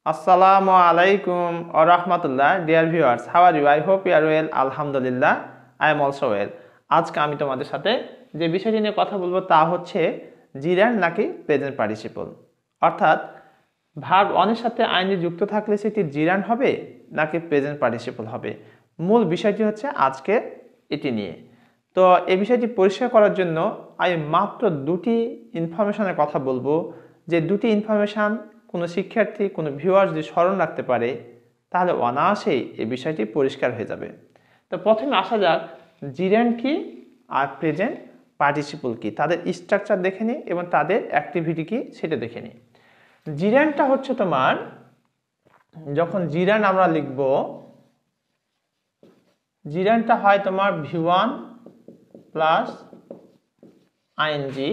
Assalamu alaikum wa rahmatullah. Dear viewers, how are you? I hope you are well. Alhamdulillah, I am also well. আজকে আমি তোমাদের সাথে যে বিষয়টি নিয়ে কথা বলবো তা হচ্ছে জিরান্ড নাকি প্রেজেন্ট পার্টিসিপল। অর্থাৎ ভার্ব অনের সাথে আইনজি যুক্ত থাকলে সেটি জিরান্ড হবে নাকি প্রেজেন্ট পার্টিসিপল হবে। মূল বিষয়টি হচ্ছে আজকে এটি নিয়ে। তো এই বিষয়টি পরিষ্কার করার জন্য আমি মাত্র দুটি ইনফরমেশনের কথা বলবো, যে দুটি ইনফরমেশন কোনো শিক্ষার্থী কোনো ভিউয়ার যদি স্মরণ রাখতে পারে তাহলে অনায়াসেই এই বিষয়টি পরিষ্কার হয়ে যাবে। তো প্রথমে আসা যাক জিরান্ড কি আর প্রেজেন্ট পার্টিসিপল কি, তাদের স্ট্রাকচার দেখে নিই এবং তাদের অ্যাক্টিভিটি কি সেটা দেখে নিই। জিরান্ডটা হচ্ছে তোমার, যখন জিরান্ড আমরা লিখব, জিরান্ডটা হয় তোমার V1 প্লাস আইএনজি,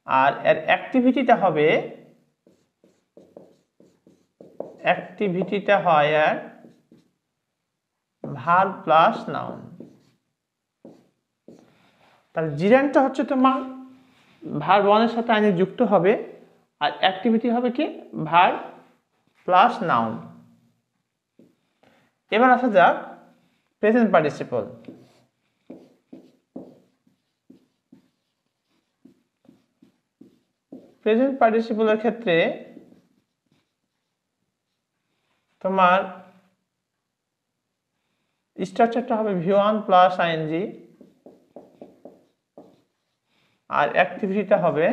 আর এর অ্যাক্টিভিটিটা হয় এর ভার্ব প্লাস নাউন। তাহলে জিরান্ডটা হচ্ছে তোমার ভার্ব ওয়ানের সাথে আইনে যুক্ত হবে, আর অ্যাক্টিভিটি হবে কি ভার্ব প্লাস নাউন। এবার আসা যাক প্রেজেন্ট পার্টিসিপল। প্রেজেন্ট পার্টিসিপলের ক্ষেত্রে তোমার স্ট্রাকচারটা হবে V1 প্লাস আইএনজি, আর অ্যাক্টিভিটিটা হবে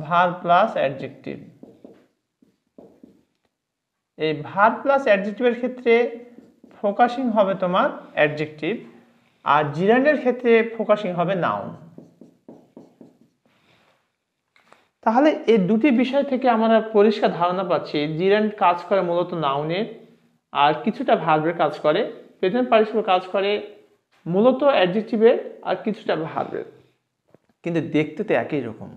ভার্ব প্লাস অ্যাডজেক্টিভ। এই ভার্ব প্লাস অ্যাডজেক্টিভের ক্ষেত্রে ফোকাসিং হবে তোমার অ্যাডজেক্টিভ, আর জিরান্ডের ক্ষেত্রে ফোকাসিং হবে নাউন। তাহলে এই দুটি বিষয় থেকে আমরা পরিষ্কার ধারণা পাচ্ছি জিরান্ড কাজ করে মূলত নাউনের, আর কিছুটা ভার্বের কাজ করে। প্রেজেন্ট পার্টিসিপল কাজ করে মূলত অ্যাডজেক্টিভের আর কিছুটা ভার্বের, কিন্তু দেখতে তো একই রকম।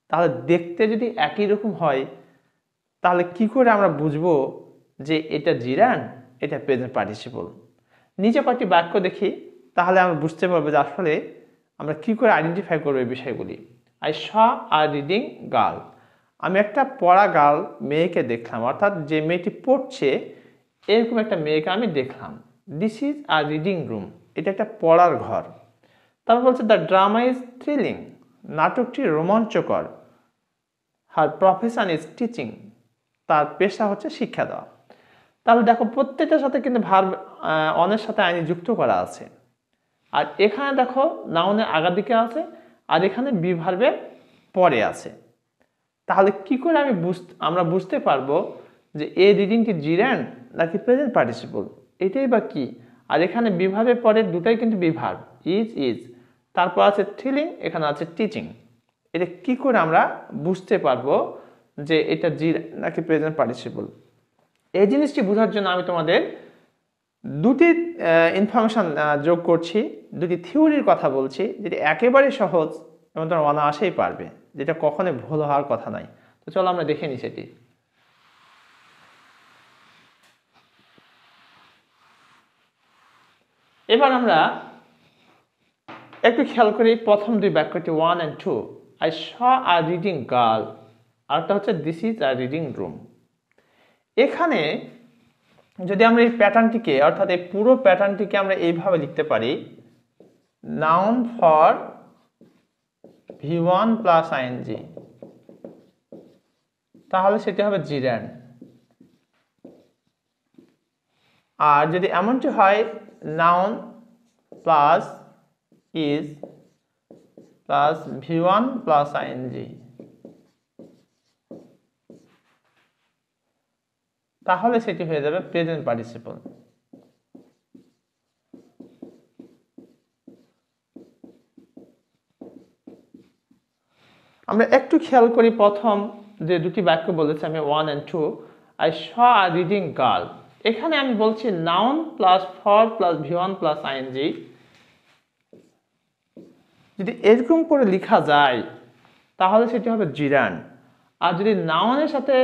তাহলে দেখতে যদি একই রকম হয় তাহলে কি করে আমরা বুঝবো যে এটা জিরান্ড এটা প্রেজেন্ট পার্টিসিপল? নিচে কয়েকটি বাক্য দেখি, তাহলে আমরা বুঝতে পারবো যে আসলে আমরা কি করে আইডেন্টিফাই করবো এই বিষয়গুলি। I saw a reading girl, আমি একটা পড়া গার্ল মেয়েকে দেখলাম, অর্থাৎ যে মেয়েটি পড়ছে এরকম একটা মেয়েকে আমি দেখলাম। This is a reading room, এটা একটা পড়ার ঘর। তারপর বলছে দ্য ড্রামা ইজ থ্রিলিং, নাটকটি রোমাঞ্চকর। হার প্রফেশন ইজ টিচিং, তার পেশা হচ্ছে শিক্ষা দেওয়া। তাহলে দেখো প্রত্যেকটার সাথে কিন্তু ভার্ব অনের সাথে আইনি যুক্ত করা আছে, আর এখানে দেখো নাউনের আগার দিকে আছে, আর এখানে বি ভার্বের পরে আছে। তাহলে কি করে আমরা বুঝতে পারবো যে এই রিডিংটি জিরান্ড নাকি প্রেজেন্ট পার্টিসিপল? এটাই বা কি? আর এখানে বি ভার্বের পরে দুটাই কিন্তু বি ভার্ব, ইজ, তারপর আছে থ্রিলিং, এখানে আছে টিচিং। এটা কি করে আমরা বুঝতে পারবো যে এটা জিরান্ড নাকি প্রেজেন্ট পার্টিসিপল? এই জিনিসটি বোঝার জন্য আমি তোমাদের দুটি ইনফরমেশন যোগ করছি, দুটি থিওরির কথা বলছি, যেটি একেবারে সহজ এবং তোমরা অনায়াসেই পারবে, যেটা কখনোই ভুল হওয়ার কথা নয়। তো চলো আমরা দেখে নিই সেটি। এবার আমরা একটু খেয়াল করি প্রথম দুই বাক্যটি 1 and 2। I saw a reading girl, আরেকটা হচ্ছে this is a reading room. এখানে যদি আমরা এই প্যাটার্নটিকে, অর্থাৎ এই পুরো প্যাটার্নটিকে আমরা এইভাবে লিখতে পারি, noun for V1 plus ING, তাহলে সেটি হবে জিরান্ড। আর যদি এমনটি হয় noun plus is plus V1 plus ING, তাহলে সেটি হয়ে যাবে প্রেজেন্ট পার্টিসিপল। আমরা একটু খেয়াল করি প্রথম যে দুটি বাক্য বলেছি আমি 1 and 2। I saw a reading girl, এখানে আমি বলছি noun plus for plus V1 plus ING. যদি এরকম করে লেখা যায় তাহলে সেটি হবে জিরান্ড, আর যদি নাউনের সাথে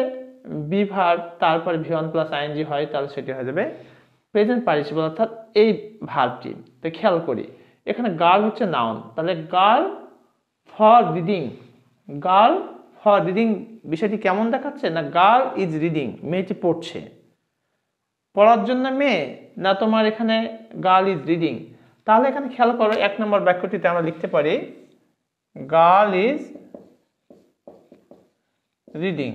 বি ভার্ব তারপরে V1 প্লাস আইএনজি হয় তাহলে সেটি হয়ে যাবে প্রেজেন্ট পার্টিসিপল, অর্থাৎ এই ভার্বটি। তো খেয়াল করি এখানে গার্ল হচ্ছে নাউন, তাহলে girl for reading, girl for reading বিষয়টি কেমন দেখাচ্ছে না গার্ল ইজ রিডিং, মেয়েটি পড়ছে। পড়ার জন্য মেয়ে না তোমার এখানে গার্ল ইজ রিডিং। তাহলে এখানে খেয়াল করো 1 নম্বর বাক্যটিতে আমরা লিখতে পারি গার্ল ইজ রিডিং।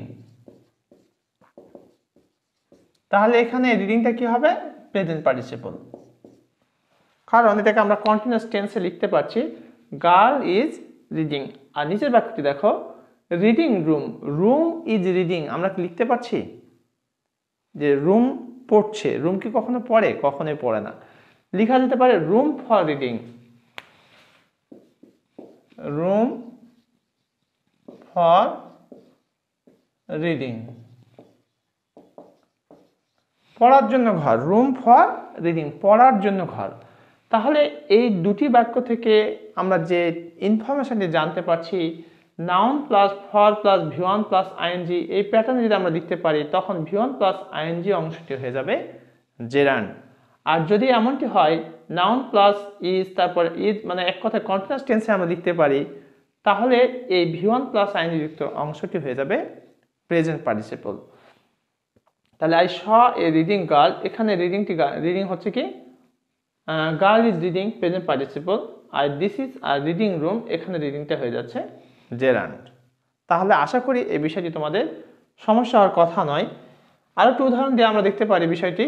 তাহলে এখানে রিডিংটা কি হবে? প্রেজেন্ট পার্টিসিপল, কারণ এটাকে আমরা কন্টিনিউয়াস টেন্সে লিখতে পারছি গার্ল ইজ রিডিং। আর নিচের বাক্যটি দেখো reading room, room is reading, আমরা কি লিখতে পারছি যে রুম পড়ছে? রুম কি কখনো পড়ে? কখনোই পড়ে না। লেখা যেতে পারে room for reading, room for reading, পড়ার জন্য ঘর, রুম ফর রিডিং, পড়ার জন্য ঘর। তাহলে এই দুটি বাক্য থেকে আমরা যে ইনফরমেশনটি জানতে পারছি noun plus for plus V1 plus ING, এই প্যাটার্ন যদি আমরা লিখতে পারি তখন V1 প্লাস আইএনজি অংশটি হয়ে যাবে জেরান্ড। আর যদি এমনটি হয় নাউন প্লাস ইজ তারপর ইজ মানে এক কথায় কন্টিনিউয়াস টেন্সে আমরা লিখতে পারি, তাহলে এই V1 প্লাস আইএনজি যুক্ত অংশটি হয়ে যাবে প্রেজেন্ট পার্টিসিপল। তাহলে I saw a reading girl, এখানে রিডিং হচ্ছে কি girl is reading present participle, আর this is our reading room, এখানে রিডিংটা হয়ে যাচ্ছে জেরান্ড। তাহলে আশা করি এই বিষয়টি তোমাদের সমস্যা হওয়ার কথা নয়। আরো একটু উদাহরণ দিয়ে আমরা দেখতে পারি বিষয়টি।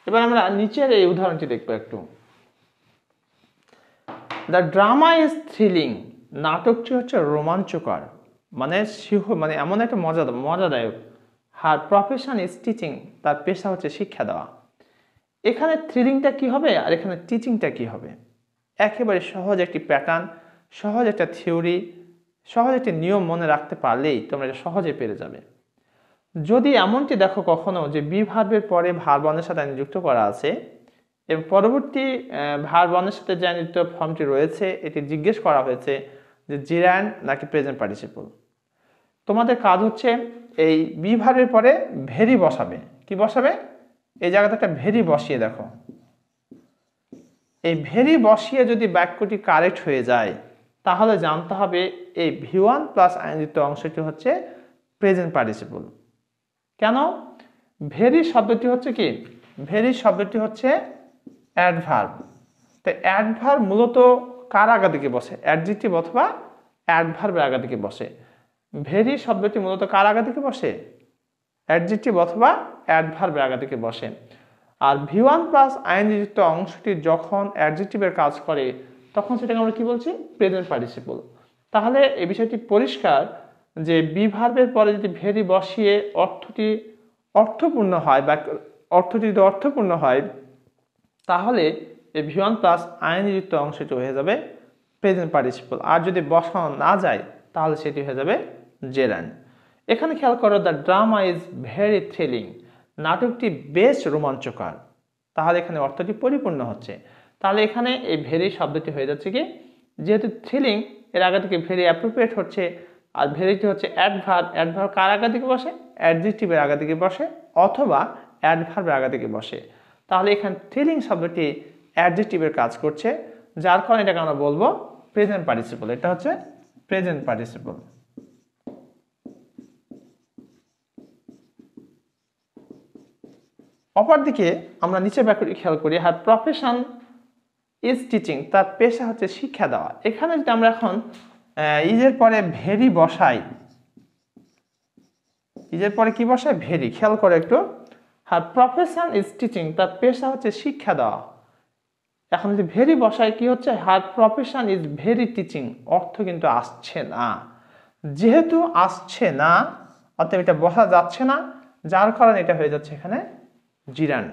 এবার আমরা নিচের এই উদাহরণটি দেখবো একটু। দ্য ড্রামা ইজ থ্রিলিং, নাটকটি হচ্ছে রোমাঞ্চকর, মানে এমন একটা মজাদায়ক। হার প্রফেশন ইজ টিচিং, তার পেশা হচ্ছে শিক্ষা দেওয়া। এখানে থ্রিলিংটা কি হবে আর এখানে টিচিংটা কি হবে? একেবারে সহজ একটি প্যাটার্ন, সহজ একটা থিওরি, সহজ একটি নিয়ম মনে রাখতে পারলেই তোমরা এটা সহজে পেরে যাবে। যদি এমনটি দেখো কখনো যে বি ভার্বের পরে ভার্ব ওয়ানের সাথে যুক্ত করা আছে এবং পরবর্তী ভার্ব ওয়ানের সাথে যে যুক্ত ফর্মটি রয়েছে এটি জিজ্ঞেস করা হয়েছে যে জেরান্ড নাকি প্রেজেন্ট পার্টিসিপল, তোমাদের কাজ হচ্ছে এই বি ভার্বের পরে ভেরি বসাবে। কি বসাবে? এই জায়গাতে একটা ভেরি বসিয়ে দেখো। এই ভেরি বসিয়ে যদি বাক্যটি কারেক্ট হয়ে যায় তাহলে জানতে হবে এই V1 প্লাস আইনযুক্ত অংশটি হচ্ছে প্রেজেন্ট পার্টিসিপল। কেন? ভেরি শব্দটি হচ্ছে কি? ভেরি শব্দটি হচ্ছে অ্যাডভার্ব। তো অ্যাডভার্ব মূলত কার আগা দিকে বসে? অ্যাডজেক্টিভ অথবা অ্যাডভার্বের আগা দিকে বসে। ভেরি শব্দটি মূলত কার আগা দিকে বসে? অ্যাডজেক্টিভ অথবা অ্যাডভার্বের আগা দিকে বসে। আর V1 প্লাস আইএনজি যুক্ত অংশটি যখন অ্যাডজেক্টিভের কাজ করে তখন সেটাকে আমরা কি বলছি? Present participle. তাহলে এই বিষয়টি পরিষ্কার যে বি ভার্বের পরে যদি ভেরি বসিয়ে অর্থটি অর্থপূর্ণ হয় বা অর্থটি যদি অর্থপূর্ণ হয় তাহলে এই V1 প্লাস আইএনজি যুক্ত অংশটি হয়ে যাবে প্রেজেন্ট পার্টিসিপল। আর যদি বসানো না যায় তাহলে সেটি হয়ে যাবে জেরান্ড। এখানে খেয়াল করো the drama is very thrilling, নাটকটি বেশ রোমাঞ্চকর। তাহলে এখানে অর্থটি পরিপূর্ণ হচ্ছে। তাহলে এখানে এই ভেরি শব্দটি হয়ে যাচ্ছে কি, যেহেতু থ্রিলিং এর আগে থেকে ভেরি অ্যাপ্রোপ্রিয়েট হচ্ছে, আর ভেরিটি হচ্ছে অ্যাডভার্ব। অ্যাডভার্ব কার আগা দিকে বসে? অ্যাডজেক্টিভের আগা দিকে বসে অথবা অ্যাডভার্বের আগা দিকে বসে। তাহলে এখানে থ্রিলিং শব্দটি অ্যাডজেক্টিভের কাজ করছে, যার কারণে এটাকে আমরা বলবো প্রেজেন্ট পার্টিসিপল। এটা হচ্ছে প্রেজেন্ট পার্টিসিপল। অপরদিকে আমরা নিচে বাক্যটি খেয়াল করি, হার প্রফেশন ইজ টিচিং, তার পেশা হচ্ছে শিক্ষা দেওয়া। এখানে যদি আমরা এখন ইজের পরে ভেরি বসাই, ইজের পরে কি বসাই? ভেরি। খেয়াল করে একটু, হার প্রফেশন ইজ টিচিং, তার পেশা হচ্ছে শিক্ষা দেওয়া। এখন যদি ভেরি বসাই কি হচ্ছে? হার প্রফেশন ইজ ভেরি টিচিং, অর্থ কিন্তু আসছে না। যেহেতু আসছে না অর্থাৎ এটা বসা যাচ্ছে না, যার কারণে এটা হয়ে যাচ্ছে এখানে জিরান্ড।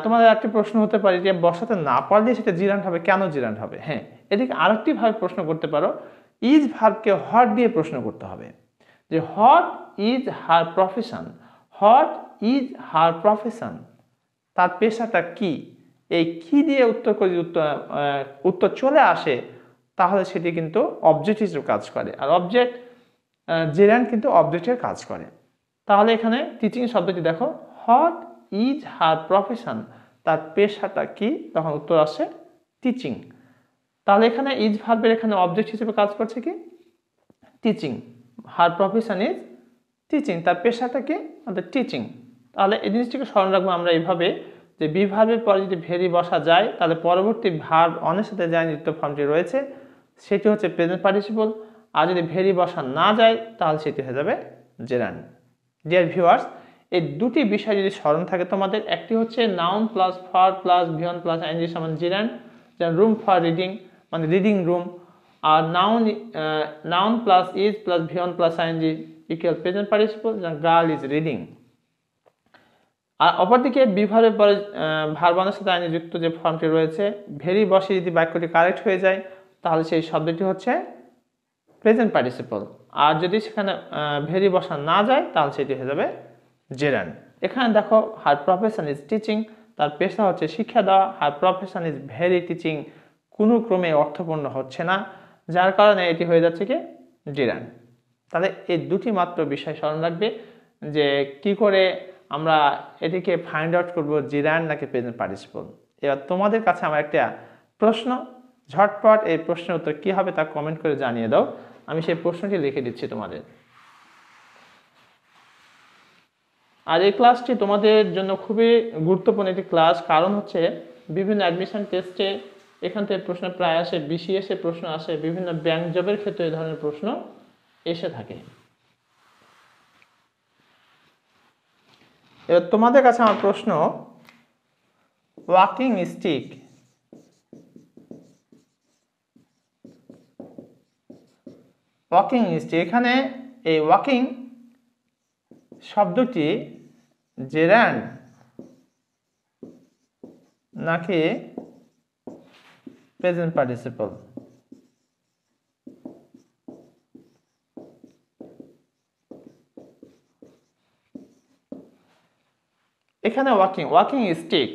তোমাদের একটি প্রশ্ন হতে পারে যে বসাতে না পারলে সেটা জিরান্ড হবে, কেন জিরান্ড হবে? হ্যাঁ, এদিকে আরেকটি ভাবে প্রশ্ন করতে পারো, ইজ ভার্বকে হট দিয়ে প্রশ্ন করতে হবে যে hot is her profession, hot is her profession, তার পেশাটা কি? এই কি দিয়ে উত্তর করে উত্তর চলে আসে তাহলে সেটি কিন্তু অবজেক্ট হিসেবে কাজ করে। আর অবজেক্ট জেরান্ড কিন্তু অবজেক্টের কাজ করে। তাহলে এখানে টিচিং শব্দটি দেখো, হোয়াট ইজ হার প্রফেশন, তার পেশাটা কি, তখন উত্তর আসে টিচিং। তাহলে এখানে ইজ ভার্বের এখানে অবজেক্ট হিসেবে কাজ করছে কি, teaching. Her profession is teaching, তার পেশাটা কি, আমাদের টিচিং। তাহলে এই জিনিসটিকে স্মরণ রাখবো আমরা এইভাবে যে বি ভার্বের পরে যদি ভেরি বসা যায় তাহলে পরবর্তী ভার্ব অনের সাথে যে নিযুক্ত ফর্মটি রয়েছে সেটি হচ্ছে প্রেজেন্ট পার্টিসিপল, আর যদি ভেরি বসা না যায় তাহলে সেটি হয়ে যাবে জেরান্ড। ডিয়ার ভিউয়ার্স, এই দুটি বিষয় যদি স্মরণ থাকে তোমাদের, একটি হচ্ছে noun plus for plus V one plus ING সমান জেরান্ড, যেমন রুম ফর রিডিং মানে রিডিং রুম, আর noun plus is plus V one plus ING equal present participle, যেমন গার্ল ইজ রিডিং। আর অপরদিকে বি ভার্বের পরে ভার্বানের সাথে আইনি যুক্ত যে ফর্মটি রয়েছে, ভেরি বসে যদি বাক্যটি কারেক্ট হয়ে যায় তাহলে সেই শব্দটি হচ্ছে প্রেজেন্ট পার্টিসিপল, আর যদি সেখানে ভেরি বসা না যায় তাহলে সেটি হয়ে যাবে জেরান্ড। এখানে দেখো হার প্রফেশন ইজ টিচিং, তার পেশা হচ্ছে শিক্ষা দেওয়া, হার প্রফেশন ইজ ভেরি টিচিং কোনো ক্রমে অর্থপূর্ণ হচ্ছে না, যার কারণে এটি হয়ে যাচ্ছে কি জেরান্ড। তাহলে এই দুটি মাত্র বিষয় স্মরণ রাখবে যে কি করে আমরা এটিকে ফাইন্ড আউট করবো জেরান্ড নাকি প্রেজেন্ট পার্টিসিপল। এবার তোমাদের কাছে আমার একটা প্রশ্ন, ঝটপট এই প্রশ্নের উত্তর কি হবে তা কমেন্ট করে জানিয়ে দাও, আমি সেই প্রশ্নটি লিখে দিচ্ছি তোমাদের। আর এই ক্লাসটি তোমাদের জন্য খুবই গুরুত্বপূর্ণ একটি ক্লাস, কারণ হচ্ছে বিভিন্ন অ্যাডমিশন টেস্টে এখান থেকে প্রশ্ন প্রায় আসে, বিসিএস এর প্রশ্ন আসে, বিভিন্ন ব্যাংক জবের ক্ষেত্রে এই ধরনের প্রশ্ন এসে থাকে। এবার তোমাদের কাছে আমার প্রশ্ন, ওয়াকিং স্টিক ওয়াকিং স্টিক, এখানে এই ওয়াকিং শব্দটি জেরান্ড নাকি প্রেজেন্ট পার্টিসিপল? এখানে ওয়াকিং স্টিক,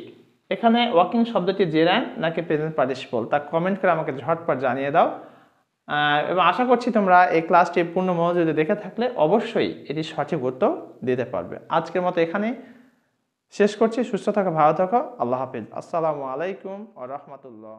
এখানে ওয়াকিং শব্দটি জেরান্ড নাকি প্রেজেন্ট পার্টিসিপল তা কমেন্ট করে আমাকে ঝটপট জানিয়ে দাও। এবং আশা করছি তোমরা এই ক্লাসটি পূর্ণ মনোযোগে দেখে থাকলে অবশ্যই এটি সঠিক উত্তর দিতে পারবে। আজকের মতো এখানে শেষ করছি, সুস্থ থাকো, ভালো থাকো, আল্লাহ হাফিজ, আসসালামু আলাইকুম ওয়া রাহমাতুল্লাহ।